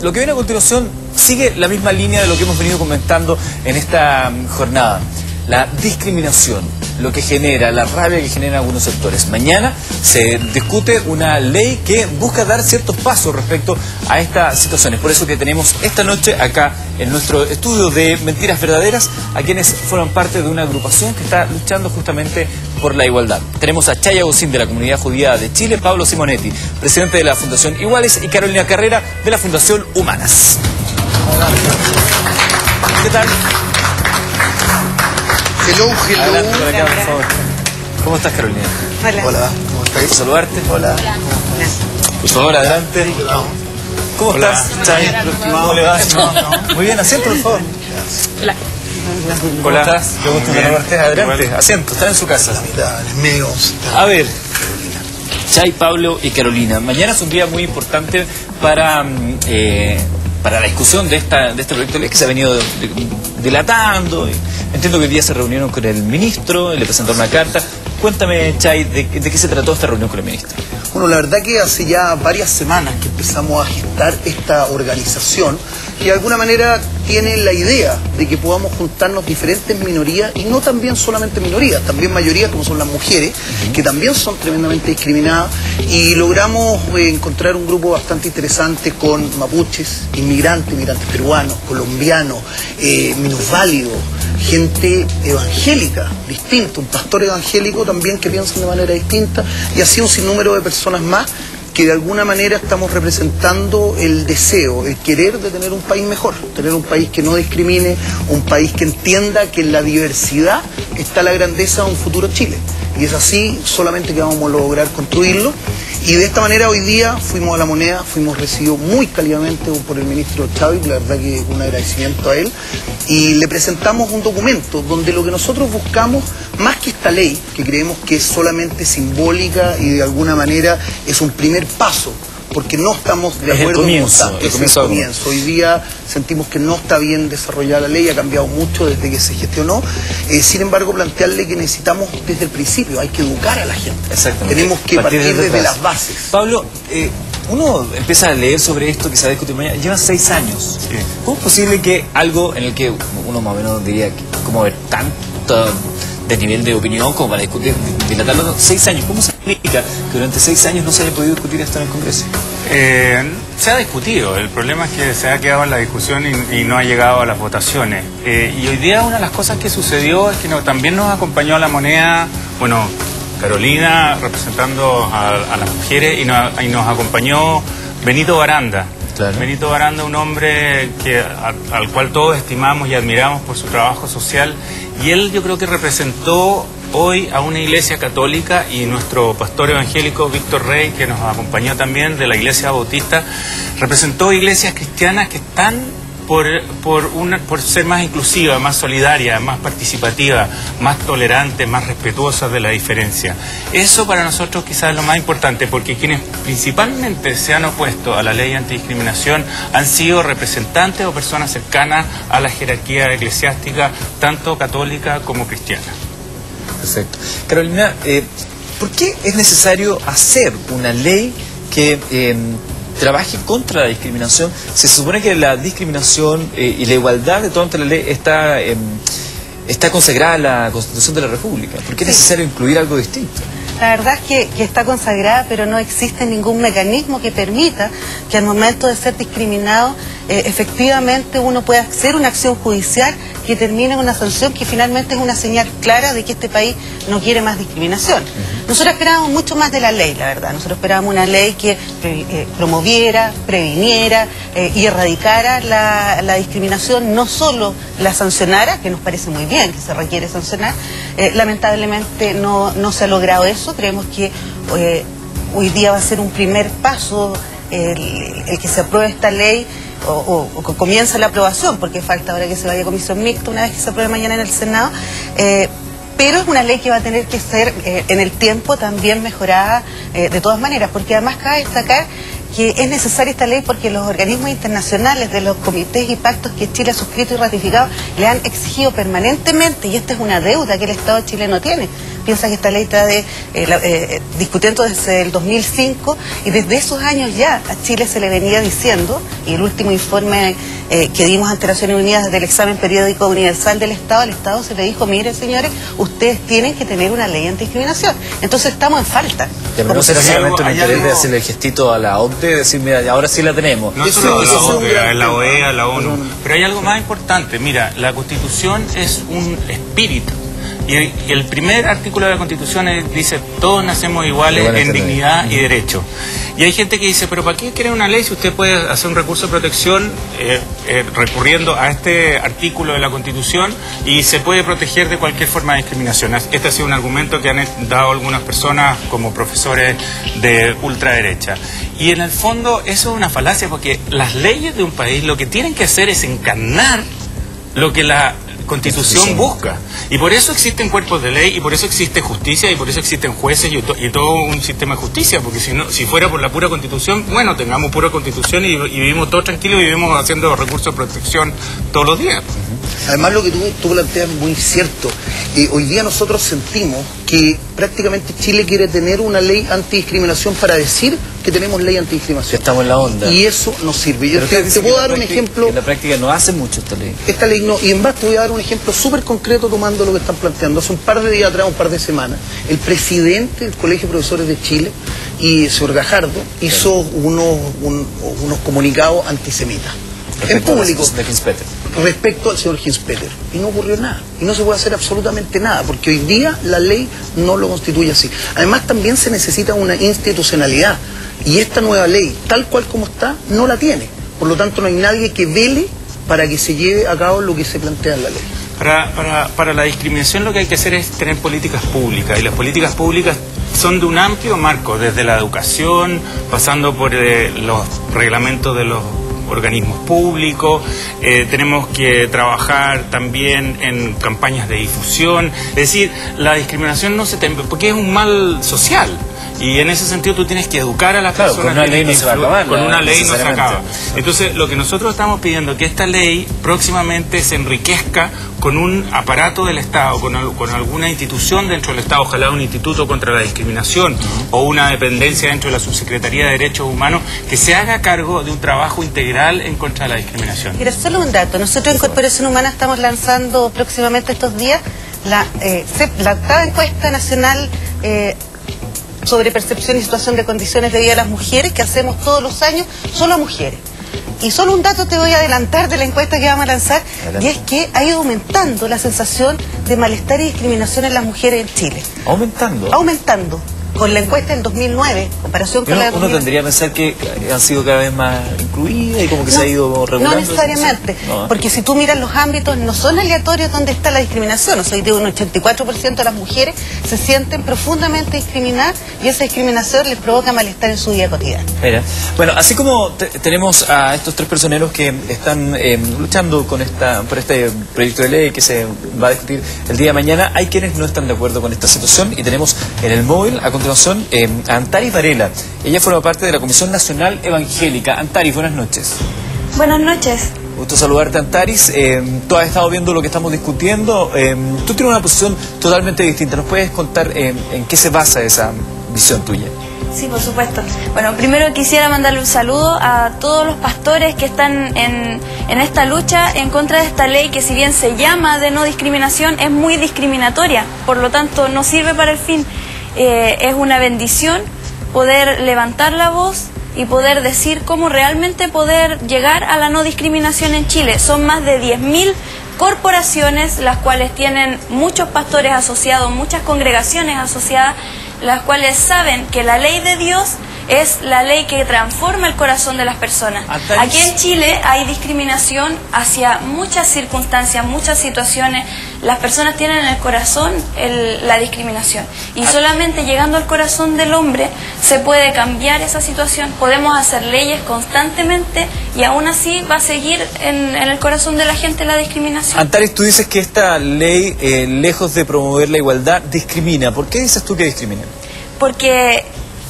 lo que viene a continuación sigue la misma línea de lo que hemos venido comentando en esta jornada. La discriminación, lo que genera, la rabia que genera algunos sectores. Mañana se discute una ley que busca dar ciertos pasos respecto a estas situaciones. Por eso que tenemos esta noche acá en nuestro estudio de Mentiras Verdaderas a quienes fueron parte de una agrupación que está luchando justamente por la igualdad. Tenemos a Chay Agustín de la Comunidad Judía de Chile, Pablo Simonetti, presidente de la Fundación Iguales, y Carolina Carrera de la Fundación Humanas. ¿Qué tal? Hello, hello. Adelante por acá, por favor. ¿Cómo estás, Carolina? Hola. Hola, ¿cómo estás? ¿Puedo saludarte? Hola. Por favor, adelante. ¿Cómo estás, Chay? ¿Cómo le va? Muy bien, asiento, por favor. Hola. ¿Cómo estás? Qué gusto saludarte. Adelante, asiento, está en su casa. En medio. A ver, Chay, Pablo y Carolina, mañana es un día muy importante para la discusión de este proyecto de ley que se ha venido dilatando. Entiendo que hoy día se reunieron con el ministro, le presentaron una carta. Cuéntame, Chay, ¿de qué se trató esta reunión con el ministro? Bueno, la verdad que hace ya varias semanas que empezamos a gestar esta organización que de alguna manera tiene la idea de que podamos juntarnos diferentes minorías, y no también solamente minorías, también mayorías como son las mujeres, que también son tremendamente discriminadas, y logramos encontrar un grupo bastante interesante con mapuches, inmigrantes peruanos, colombianos, minusválidos, gente evangélica distinta, un pastor evangélico también que piensa de manera distinta, y así un sinnúmero de personas más que de alguna manera estamos representando el deseo, el querer de tener un país mejor, tener un país que no discrimine, un país que entienda que en la diversidad está la grandeza de un futuro Chile. Y es así solamente que vamos a lograr construirlo. Y de esta manera hoy día fuimos a La Moneda, fuimos recibidos muy cálidamente por el ministro Chávez, la verdad que un agradecimiento a él, y le presentamos un documento donde lo que nosotros buscamos, más que esta ley, que creemos que es solamente simbólica y de alguna manera es un primer paso, porque no estamos de acuerdo con el comienzo. Hoy día sentimos que no está bien desarrollada la ley, ha cambiado mucho desde que se gestionó. Sin embargo, plantearle que necesitamos desde el principio, hay que educar a la gente. Exactamente. Tenemos que partir desde las bases. Pablo, uno empieza a leer sobre esto que se va a discutir mañana, lleva 6 años. Sí. ¿Cómo es posible que algo en el que uno más o menos diría que como ver tanto de nivel de opinión como para discutir, dilatarlo 6 años? ¿Cómo se explica que durante 6 años no se haya podido discutir esto en el Congreso? Se ha discutido, el problema es que se ha quedado en la discusión y no ha llegado a las votaciones. Y hoy día una de las cosas que sucedió es que también nos acompañó a La Moneda, bueno, Carolina representando a las mujeres, y nos acompañó Benito Baranda. Claro. Benito Baranda, un hombre al cual todos estimamos y admiramos por su trabajo social, y él yo creo que representó hoy a una iglesia católica, y nuestro pastor evangélico Víctor Rey, que nos acompañó también de la iglesia bautista, representó iglesias cristianas que están por ser más inclusiva, más solidaria, más participativa, más tolerante, más respetuosa de la diferencia. Eso para nosotros quizás es lo más importante, porque quienes principalmente se han opuesto a la ley antidiscriminación han sido representantes o personas cercanas a la jerarquía eclesiástica, tanto católica como cristiana. Perfecto. Carolina, ¿por qué es necesario hacer una ley que trabaje contra la discriminación? Se supone que la discriminación y la igualdad de todo ante la ley está consagrada en la Constitución de la República. ¿Por qué es necesario incluir algo distinto? La verdad es que está consagrada, pero no existe ningún mecanismo que permita que al momento de ser discriminado efectivamente uno pueda hacer una acción judicial que termine en una sanción que finalmente es una señal clara de que este país no quiere más discriminación. Nosotros esperábamos mucho más de la ley, la verdad. Nosotros esperábamos una ley que promoviera, previniera y erradicara la discriminación, no solo la sancionara, que nos parece muy bien que se requiere sancionar. Lamentablemente no se ha logrado eso. Creemos que hoy día va a ser un primer paso el que se apruebe esta ley, o comienza la aprobación, porque falta ahora que se vaya a comisión mixta una vez que se apruebe mañana en el Senado, pero es una ley que va a tener que ser en el tiempo también mejorada de todas maneras, porque además cabe destacar que es necesaria esta ley porque los organismos internacionales de los comités y pactos que Chile ha suscrito y ratificado le han exigido permanentemente, y esta es una deuda que el Estado chileno tiene, Piensa que esta ley está discutiendo desde el 2005 y desde esos años ya a Chile se le venía diciendo, y el último informe que dimos ante Naciones Unidas del examen periódico universal del Estado, al Estado se le dijo, miren señores, ustedes tienen que tener una ley antidiscriminación. Entonces estamos en falta. Pero no será solamente un interés de hacerle el gestito a la OCDE, decir, mira, ahora sí la tenemos. No solo a la OCDE, a la OEA, a la ONU. Pero hay algo más importante. Mira, la Constitución es un espíritu. Y el primer artículo de la Constitución dice, todos nacemos iguales en dignidad y derecho. Y hay gente que dice, pero ¿para qué quiere una ley si usted puede hacer un recurso de protección recurriendo a este artículo de la Constitución y se puede proteger de cualquier forma de discriminación? Este ha sido un argumento que han dado algunas personas como profesores de ultraderecha. Y en el fondo eso es una falacia, porque las leyes de un país lo que tienen que hacer es encarnar lo que la Constitución busca. Y por eso existen cuerpos de ley, y por eso existe justicia, y por eso existen jueces y todo un sistema de justicia, porque si fuera por la pura Constitución, bueno, tengamos pura Constitución y vivimos todos tranquilos y vivimos haciendo recursos de protección todos los días. Además, lo que tú planteas es muy cierto. Hoy día nosotros sentimos que prácticamente Chile quiere tener una ley antidiscriminación para decir que tenemos ley antidiscriminación. Estamos en la onda. Y eso no sirve. Yo te puedo dar un ejemplo. En la práctica no hace mucho esta ley. Esta ley no. Y en más te voy a dar un ejemplo súper concreto tomando lo que están planteando. Hace un par de días atrás, un par de semanas, el presidente del Colegio de Profesores de Chile, y señor Gajardo, hizo unos comunicados antisemitas. En público. Respecto al señor Hinspeter. Y no ocurrió nada. Y no se puede hacer absolutamente nada, porque hoy día la ley no lo constituye así. Además, también se necesita una institucionalidad. Y esta nueva ley, tal cual como está, no la tiene. Por lo tanto, no hay nadie que vele para que se lleve a cabo lo que se plantea en la ley. Para la discriminación lo que hay que hacer es tener políticas públicas. Y las políticas públicas son de un amplio marco, desde la educación, pasando por los reglamentos de los organismos públicos, tenemos que trabajar también en campañas de difusión. Es decir, la discriminación no se porque es un mal social. Y en ese sentido tú tienes que educar a las personas. Con una ley no se va a acabar. Con una ley no se acaba. Entonces, lo que nosotros estamos pidiendo es que esta ley próximamente se enriquezca con un aparato del Estado, con alguna institución dentro del Estado, ojalá un instituto contra la discriminación o una dependencia dentro de la Subsecretaría de Derechos Humanos, que se haga cargo de un trabajo integral en contra de la discriminación. Mira, solo un dato. Nosotros en Corporación Humana estamos lanzando próximamente estos días la octava encuesta nacional sobre percepción y situación de condiciones de vida de las mujeres, que hacemos todos los años, solo a mujeres. Y solo un dato te voy a adelantar de la encuesta que vamos a lanzar, y es que ha ido aumentando la sensación de malestar y discriminación en las mujeres en Chile. ¿Aumentando? Aumentando. Con la encuesta del 2009, comparación con la de 2009. Uno tendría que pensar que han sido cada vez más incluidas y como que se ha ido regulando. No necesariamente, porque si tú miras los ámbitos, no son aleatorios donde está la discriminación. O sea, hoy de un 84% de las mujeres se sienten profundamente discriminadas y esa discriminación les provoca malestar en su vida cotidiana. Mira, bueno, así como tenemos a estos tres personeros que están luchando por este proyecto de ley que se va a discutir el día de mañana, hay quienes no están de acuerdo con esta situación y tenemos en el móvil a continuación a Antaris Varela. Ella forma parte de la Comisión Nacional Evangélica. Antaris, buenas noches. Buenas noches. Gusto saludarte, Antaris. Tú has estado viendo lo que estamos discutiendo. Tú tienes una posición totalmente distinta. ¿Nos puedes contar en qué se basa esa visión tuya? Sí, por supuesto. Bueno, primero quisiera mandarle un saludo a todos los pastores que están en esta lucha en contra de esta ley que, si bien se llama de no discriminación, es muy discriminatoria. Por lo tanto, no sirve para el fin. Es una bendición poder levantar la voz y poder decir cómo realmente poder llegar a la no discriminación en Chile. Son más de 10.000 corporaciones, las cuales tienen muchos pastores asociados, muchas congregaciones asociadas, las cuales saben que la ley de Dios es la ley que transforma el corazón de las personas. Aquí en Chile hay discriminación hacia muchas circunstancias, muchas situaciones. Las personas tienen en el corazón la discriminación. Y solamente llegando al corazón del hombre se puede cambiar esa situación. Podemos hacer leyes constantemente y aún así va a seguir en el corazón de la gente la discriminación. Antaris, tú dices que esta ley, lejos de promover la igualdad, discrimina. ¿Por qué dices tú que discrimina? Porque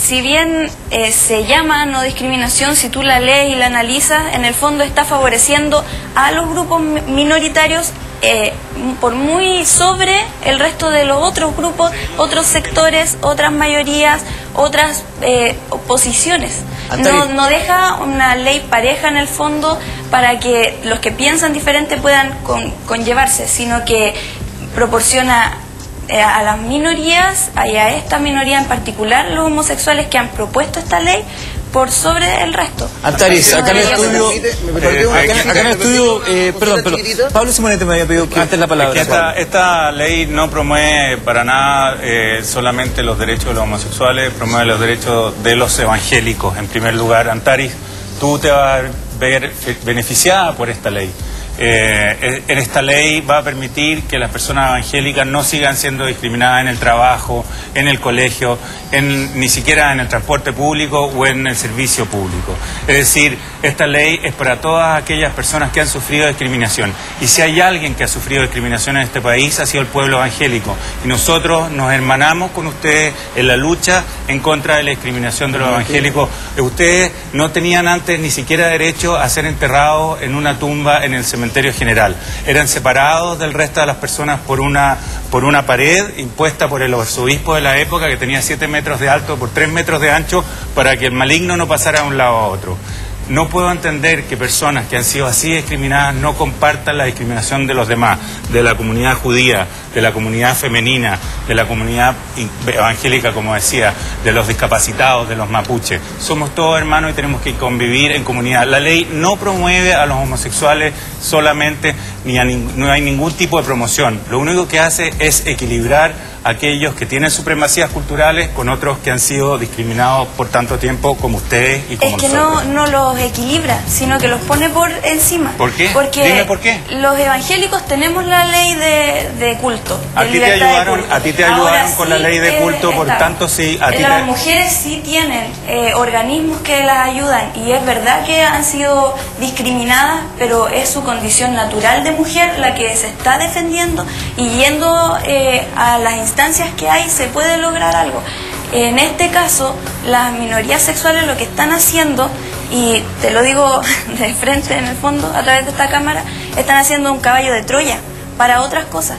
si bien se llama no discriminación, si tú la lees y la analizas, en el fondo está favoreciendo a los grupos minoritarios por muy sobre el resto de los otros grupos, otros sectores, otras mayorías, otras posiciones. No deja una ley pareja en el fondo para que los que piensan diferente puedan conllevarse, sino que proporciona a las minorías, y a esta minoría en particular, los homosexuales que han propuesto esta ley, por sobre el resto. Antares, acá en el estudio, perdón, Pablo Simonete me había pedido antes la palabra. Es que esta ley no promueve para nada solamente los derechos de los homosexuales, promueve los derechos de los evangélicos. En primer lugar, Antares, tú te vas a ver beneficiada por esta ley. En esta ley va a permitir que las personas evangélicas no sigan siendo discriminadas en el trabajo, en el colegio, ni siquiera en el transporte público o en el servicio público. Es decir, esta ley es para todas aquellas personas que han sufrido discriminación. Y si hay alguien que ha sufrido discriminación en este país, ha sido el pueblo evangélico. Y nosotros nos hermanamos con ustedes en la lucha en contra de la discriminación de los evangélicos. Ustedes no tenían antes ni siquiera derecho a ser enterrados en una tumba en el cementerio general. Eran separados del resto de las personas por una pared impuesta por el arzobispo de la época, que tenía 7 metros de alto por 3 metros de ancho, para que el maligno no pasara de un lado a otro. No puedo entender que personas que han sido así discriminadas no compartan la discriminación de los demás, de la comunidad judía, de la comunidad femenina, de la comunidad evangélica, como decía, de los discapacitados, de los mapuches. Somos todos hermanos y tenemos que convivir en comunidad. La ley no promueve a los homosexuales solamente, no hay ningún tipo de promoción. Lo único que hace es equilibrar a aquellos que tienen supremacías culturales con otros que han sido discriminados por tanto tiempo como ustedes y como nosotros. Es que no los equilibra, sino que los pone por encima. ¿Por qué? Porque dime por qué. Los evangélicos tenemos la ley de culto. A ti te ayudaron con la ley de culto, por tanto sí. Las mujeres sí tienen organismos que las ayudan, y es verdad que han sido discriminadas, pero es su condición natural de mujer la que se está defendiendo, y yendo a las instancias que hay se puede lograr algo. En este caso, las minorías sexuales lo que están haciendo, y te lo digo de frente en el fondo a través de esta cámara, están haciendo un caballo de Troya para otras cosas.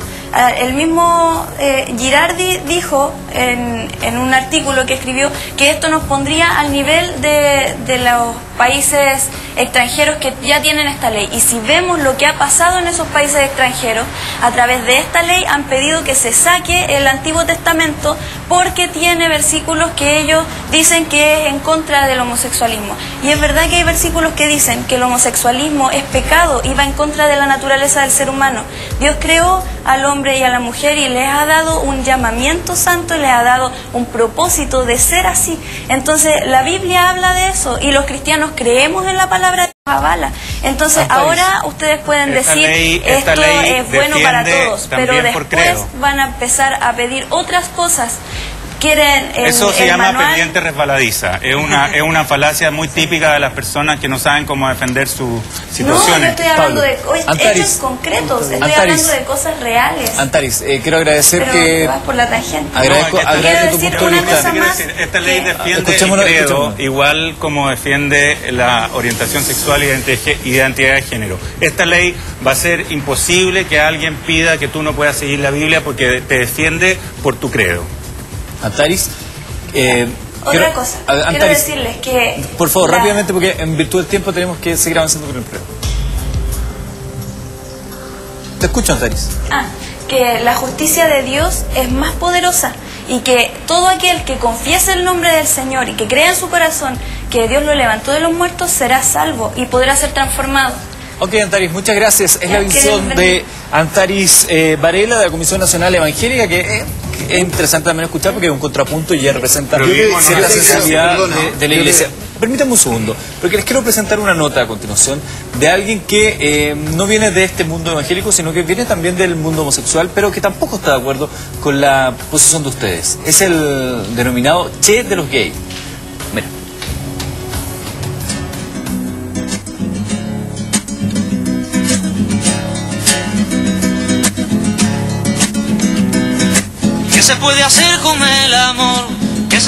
El mismo Girardi dijo en un artículo que escribió que esto nos pondría al nivel de los países extranjeros que ya tienen esta ley. Y si vemos lo que ha pasado en esos países extranjeros, a través de esta ley han pedido que se saque el Antiguo Testamento porque tiene versículos que ellos dicen que es en contra del homosexualismo. Y es verdad que hay versículos que dicen que el homosexualismo es pecado y va en contra de la naturaleza del ser humano. Dios creó al hombre y a la mujer y les ha dado un llamamiento santo, les ha dado un propósito de ser así. Entonces la Biblia habla de eso y los cristianos creemos en la palabra de avala. Entonces ahora ustedes pueden decir esto es bueno para todos, pero después van a empezar a pedir otras cosas. Eso se llama pendiente resbaladiza. Es una falacia muy típica de las personas que no saben cómo defender sus situaciones. No, yo estoy hablando de hechos concretos, estoy hablando de cosas reales. Antares, quiero agradecer pero que... vas por la tangente. Agradezco tu punto de vista. Esta ley defiende el credo igual como defiende la orientación sexual y identidad de género. Esta ley va a ser imposible que alguien pida que tú no puedas seguir la Biblia porque te defiende por tu credo. Antares, otra cosa, quiero decirles que... Por favor, rápidamente, porque en virtud del tiempo tenemos que seguir avanzando con el empleo. Te escucho, Antares. Que la justicia de Dios es más poderosa y que todo aquel que confiese el nombre del Señor y que crea en su corazón que Dios lo levantó de los muertos será salvo y podrá ser transformado. Ok, Antares, muchas gracias. Es la visión de Antares Varela, de la Comisión Nacional Evangélica, que es interesante también escuchar porque es un contrapunto y ya representa cierta sensibilidad de la Iglesia. Permítanme un segundo, porque les quiero presentar una nota a continuación de alguien que no viene de este mundo evangélico, sino que viene también del mundo homosexual, pero que tampoco está de acuerdo con la posición de ustedes. Es el denominado Che de los gays. Mira. ¿Qué se puede hacer con el amor? ¿Qué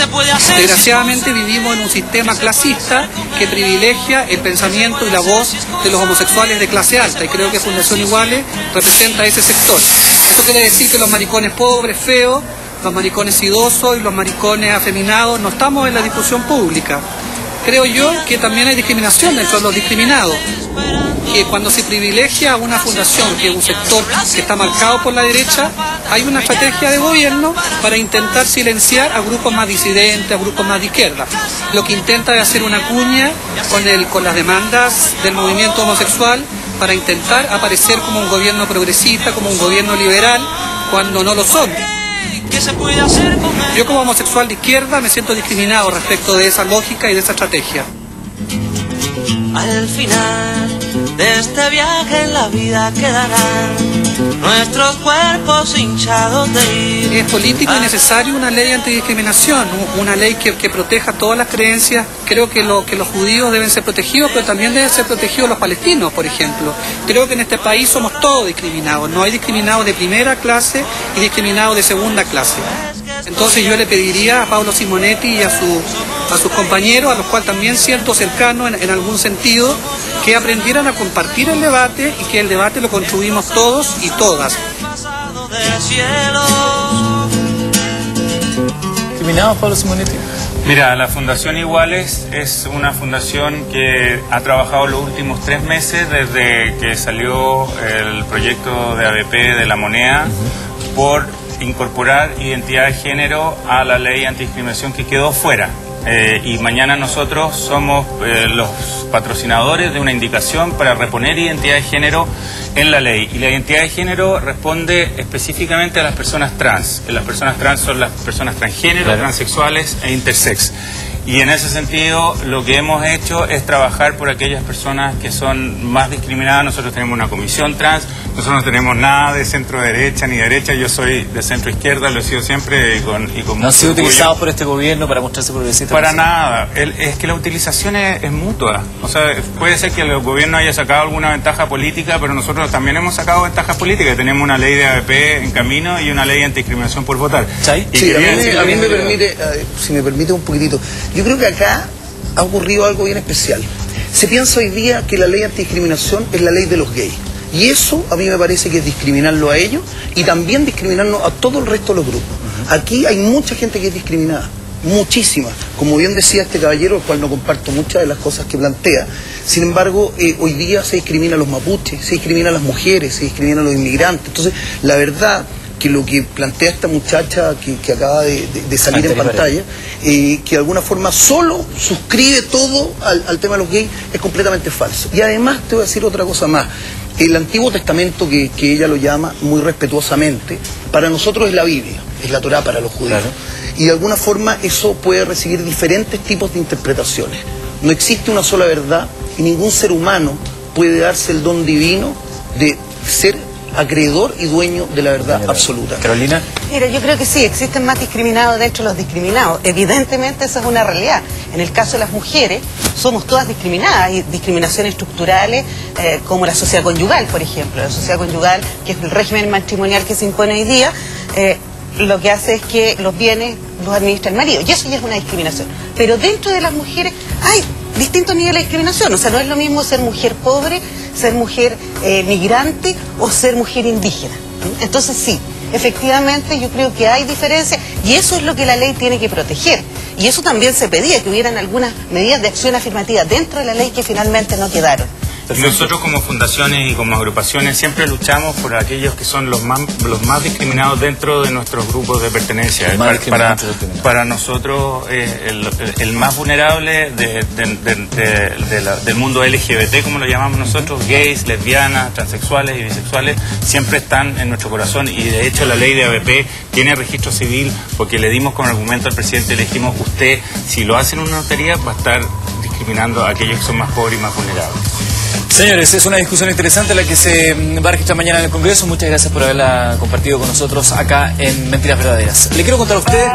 Desgraciadamente vivimos en un sistema clasista que privilegia el pensamiento y la voz de los homosexuales de clase alta, y creo que Fundación Iguales representa ese sector. Esto quiere decir que los maricones pobres, feos, los maricones idosos y los maricones afeminados no estamos en la discusión pública. Creo yo que también hay discriminación dentro de los discriminados, que cuando se privilegia a una fundación, que es un sector que está marcado por la derecha, hay una estrategia de gobierno para intentar silenciar a grupos más disidentes, a grupos más de izquierda. Lo que intenta es hacer una cuña con las demandas del movimiento homosexual para intentar aparecer como un gobierno progresista, como un gobierno liberal, cuando no lo son. Yo como homosexual de izquierda me siento discriminado respecto de esa lógica y de esa estrategia. Al final de este viaje en la vida quedarán nuestros cuerpos hinchados de ir. Es político y necesario una ley antidiscriminación, una ley que proteja todas las creencias. Creo que los judíos deben ser protegidos, pero también deben ser protegidos los palestinos, por ejemplo. Creo que en este país somos todos discriminados, no hay discriminados de primera clase y discriminados de segunda clase. Entonces yo le pediría a Pablo Simonetti y a sus compañeros, a los cuales también siento cercano en algún sentido, que aprendieran a compartir el debate y que el debate lo construimos todos y todas. ¿Discriminado, Pablo Simonetti? Mira, la Fundación Iguales es una fundación que ha trabajado los últimos 3 meses desde que salió el proyecto de ABP de la moneda por incorporar identidad de género a la ley antidiscriminación que quedó fuera. Y mañana nosotros somos los patrocinadores de una indicación para reponer identidad de género en la ley. Y la identidad de género responde específicamente a las personas trans. Las personas trans son las personas transgénero, claro, transexuales e intersex. Y en ese sentido lo que hemos hecho es trabajar por aquellas personas que son más discriminadas. Nosotros tenemos una comisión trans, nosotros no tenemos nada de centro derecha ni derecha, yo soy de centro izquierda, lo he sido siempre y con ¿No han sido utilizados por este gobierno para mostrarse progresistas? Para nada, es que la utilización es mutua. O sea, puede ser que el gobierno haya sacado alguna ventaja política, pero nosotros también hemos sacado ventajas políticas. Tenemos una ley de ABP en camino y una ley de antidiscriminación por votar. Sí, a mí me permite, si me permite un poquitito. Yo creo que acá ha ocurrido algo bien especial. Se piensa hoy día que la ley antidiscriminación es la ley de los gays. Y eso a mí me parece que es discriminarlo a ellos y también discriminarnos a todo el resto de los grupos. Aquí hay mucha gente que es discriminada, muchísima. Como bien decía este caballero, el cual no comparto muchas de las cosas que plantea. Sin embargo, hoy día se discrimina a los mapuches, se discrimina a las mujeres, se discrimina a los inmigrantes. Entonces, la verdad que lo que plantea esta muchacha que acaba de salir en pantalla, que de alguna forma solo suscribe todo al tema de los gays, es completamente falso. Y además te voy a decir otra cosa más. El Antiguo Testamento, que ella lo llama muy respetuosamente, para nosotros es la Biblia, es la Torá para los judíos. Claro. Y de alguna forma eso puede recibir diferentes tipos de interpretaciones. No existe una sola verdad y ningún ser humano puede darse el don divino de ser acreedor y dueño de la verdad absoluta. Carolina. Mira, yo creo que sí, existen más discriminados dentro de los discriminados. Evidentemente esa es una realidad. En el caso de las mujeres, somos todas discriminadas. Hay discriminaciones estructurales, como la sociedad conyugal, por ejemplo. La sociedad conyugal, que es el régimen matrimonial que se impone hoy día, lo que hace es que los bienes los administra el marido. Y eso ya es una discriminación. Pero dentro de las mujeres hay distintos niveles de discriminación. O sea, no es lo mismo ser mujer pobre, ser mujer migrante o ser mujer indígena. Entonces sí, efectivamente yo creo que hay diferencias y eso es lo que la ley tiene que proteger. Y eso también se pedía, que hubieran algunas medidas de acción afirmativa dentro de la ley que finalmente no quedaron. Nosotros como fundaciones y como agrupaciones siempre luchamos por aquellos que son los más discriminados dentro de nuestros grupos de pertenencia. Para nosotros el más vulnerable del mundo LGBT, como lo llamamos nosotros, gays, lesbianas, transexuales y bisexuales, siempre están en nuestro corazón. Y de hecho la ley de ABP tiene registro civil porque le dimos como argumento al presidente, le dijimos, usted si lo hace en una notaría va a estar discriminando a aquellos que son más pobres y más vulnerables. Señores, es una discusión interesante la que se va a registrar mañana en el Congreso. Muchas gracias por haberla compartido con nosotros acá en Mentiras Verdaderas. Le quiero contar a ustedes que